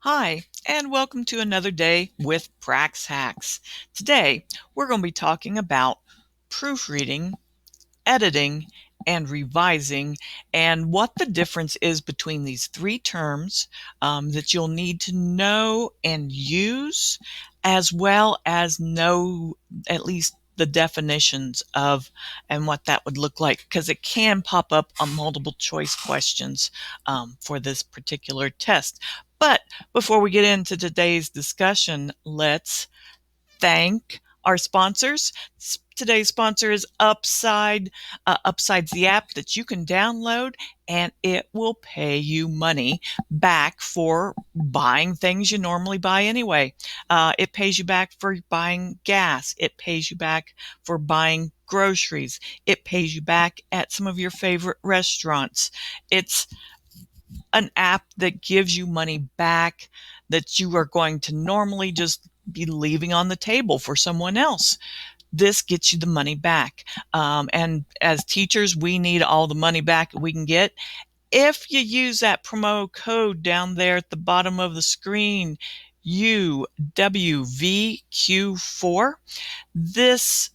Hi, and welcome to another day with PraxHacks. Today, we're going to be talking about proofreading, editing, and revising, and what the difference is between these three terms that you'll need to know and use, as well as know at least the definitions of and what that would look like, because it can pop up on multiple choice questions for this particular test. But before we get into today's discussion, let's thank our sponsors. Today's sponsor is Upside. Upside's the app that you can download, and it will pay you money back for buying things you normally buy anyway. It pays you back for buying gas. It pays you back for buying groceries. It pays you back at some of your favorite restaurants. It's an app that gives you money back that you are going to normally just be leaving on the table for someone else. This gets you the money back. And as teachers, we need all the money back we can get. If you use that promo code down there at the bottom of the screen, UWVQ4, this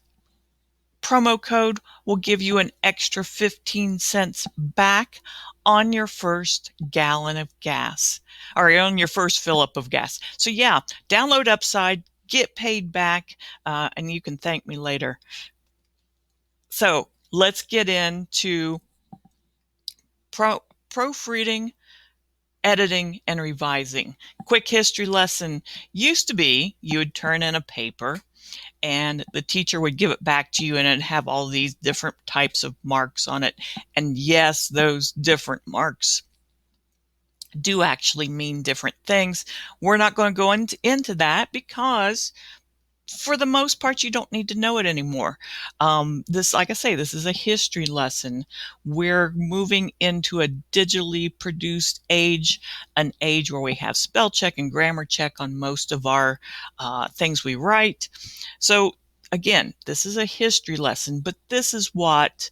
promo code will give you an extra 15 cents back on your first gallon of gas, or on your first fill up of gas. So yeah, download Upside, get paid back, and you can thank me later. So let's get into proofreading, editing, and revising. Quick history lesson. Used to be you would turn in a paper and the teacher would give it back to you, and it'd have all these different types of marks on it. And yes, those different marks do actually mean different things. We're not going to go into that because for the most part, you don't need to know it anymore. Like I say, this is a history lesson. We're moving into a digitally produced age, an age where we have spell check and grammar check on most of our things we write. So again, this is a history lesson, but this is what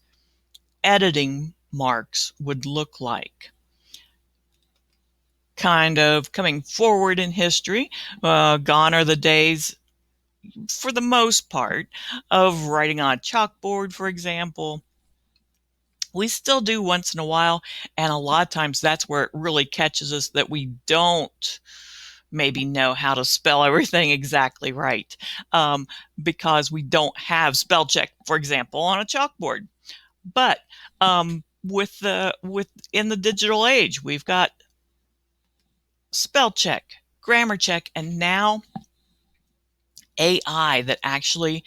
editing marks would look like. Kind of coming forward in history, gone are the days, for the most part, of writing on a chalkboard, for example. We still do once in a while, and a lot of times that's where it really catches us that we don't maybe know how to spell everything exactly right, because we don't have spell check, for example, on a chalkboard. But in the digital age, we've got spell check, grammar check, and now AI that actually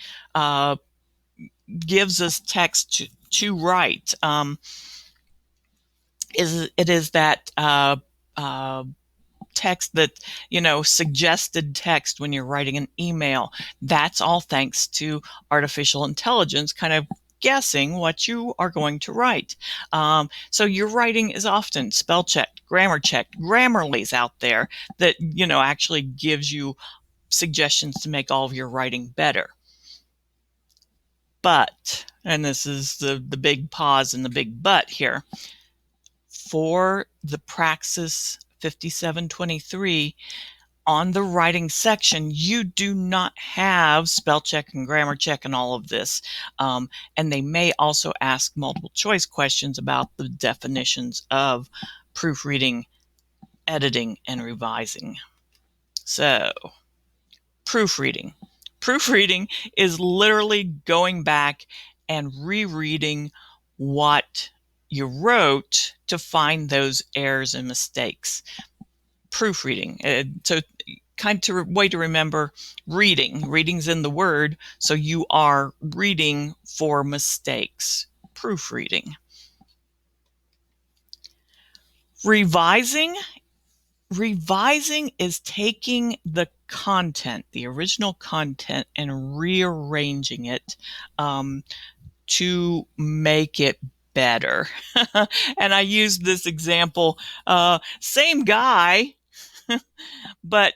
gives us text to write. It is that text that, suggested text when you're writing an email. That's all thanks to artificial intelligence kind of guessing what you are going to write. So your writing is often spell checked, grammar checked. Grammarly's out there that, actually gives you suggestions to make all of your writing better. But, and this is the big pause and the big but here, for the Praxis 5723, on the writing section, you do not have spell check and grammar check and all of this. And they may also ask multiple choice questions about the definitions of proofreading, editing, and revising. So, proofreading. Proofreading is literally going back and rereading what you wrote to find those errors and mistakes. Proofreading. So kind of way to remember reading. Reading's in the word, so you are reading for mistakes. Proofreading. Revising. Revising is taking the content, the original content, and rearranging it to make it better. And I used this example, same guy, but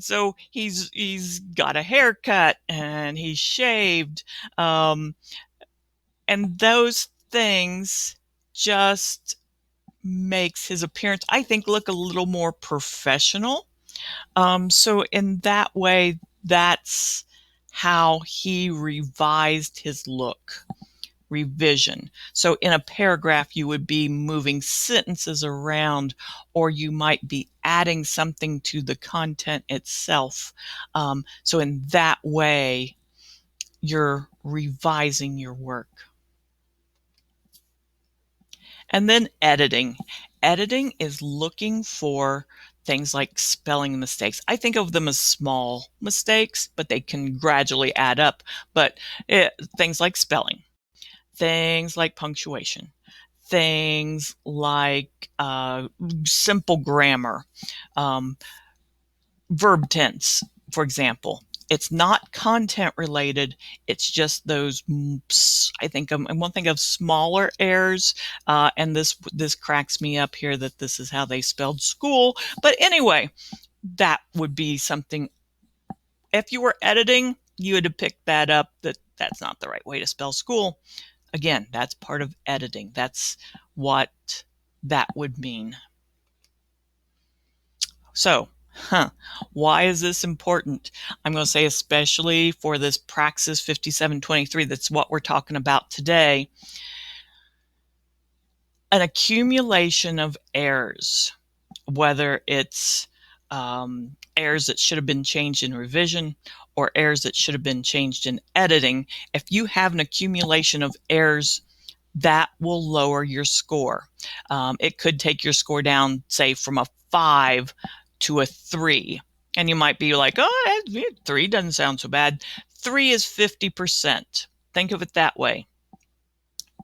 so he's got a haircut and he's shaved, and those things just makes his appearance, I think, look a little more professional. So in that way, that's how he revised his look. Revision. So in a paragraph, you would be moving sentences around, or you might be adding something to the content itself. So in that way, you're revising your work. And then editing. Editing is looking for things like spelling mistakes. I think of them as small mistakes, but they can gradually add up. But things like spelling, things like punctuation, things like simple grammar, verb tense, for example. It's not content related. It's just those, I think, one thing of smaller errors. And this cracks me up here that this is how they spelled school. But anyway, that would be something. If you were editing, you would have picked that up. That's not the right way to spell school. Again, that's part of editing. That's what that would mean. So, why is this important? I'm going to say especially for this Praxis 5723, that's what we're talking about today. An accumulation of errors, whether it's errors that should have been changed in revision or errors that should have been changed in editing. If you have an accumulation of errors, that will lower your score. It could take your score down, say, from a 5 to a 3. And you might be like, oh, 3 doesn't sound so bad. 3 is 50%. Think of it that way.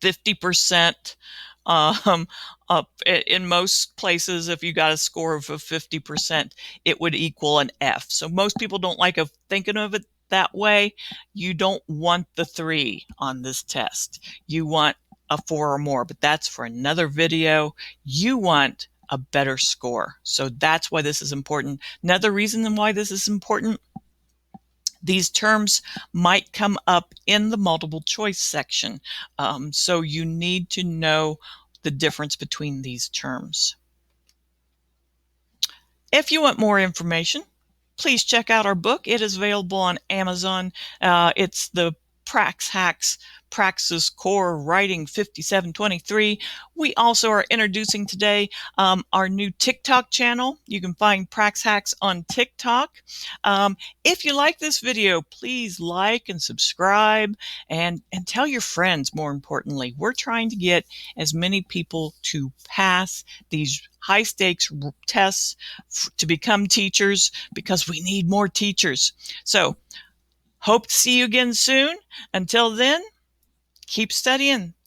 50%. In most places, if you got a score of 50%, it would equal an F. So most people don't like thinking of it that way. You don't want the 3 on this test. You want a 4 or more, but that's for another video. You want a better score. So that's why this is important. Another reason why this is important, these terms might come up in the multiple choice section. So you need to know the difference between these terms. If you want more information, please check out our book. It is available on Amazon. It's the PraxHacks Praxis Core Writing 5723. We also are introducing today our new TikTok channel. You can find PraxHacks on TikTok. If you like this video, please like and subscribe and tell your friends, more importantly. We're trying to get as many people to pass these high stakes tests to become teachers, because we need more teachers. So hope to see you again soon. Until then, keep studying.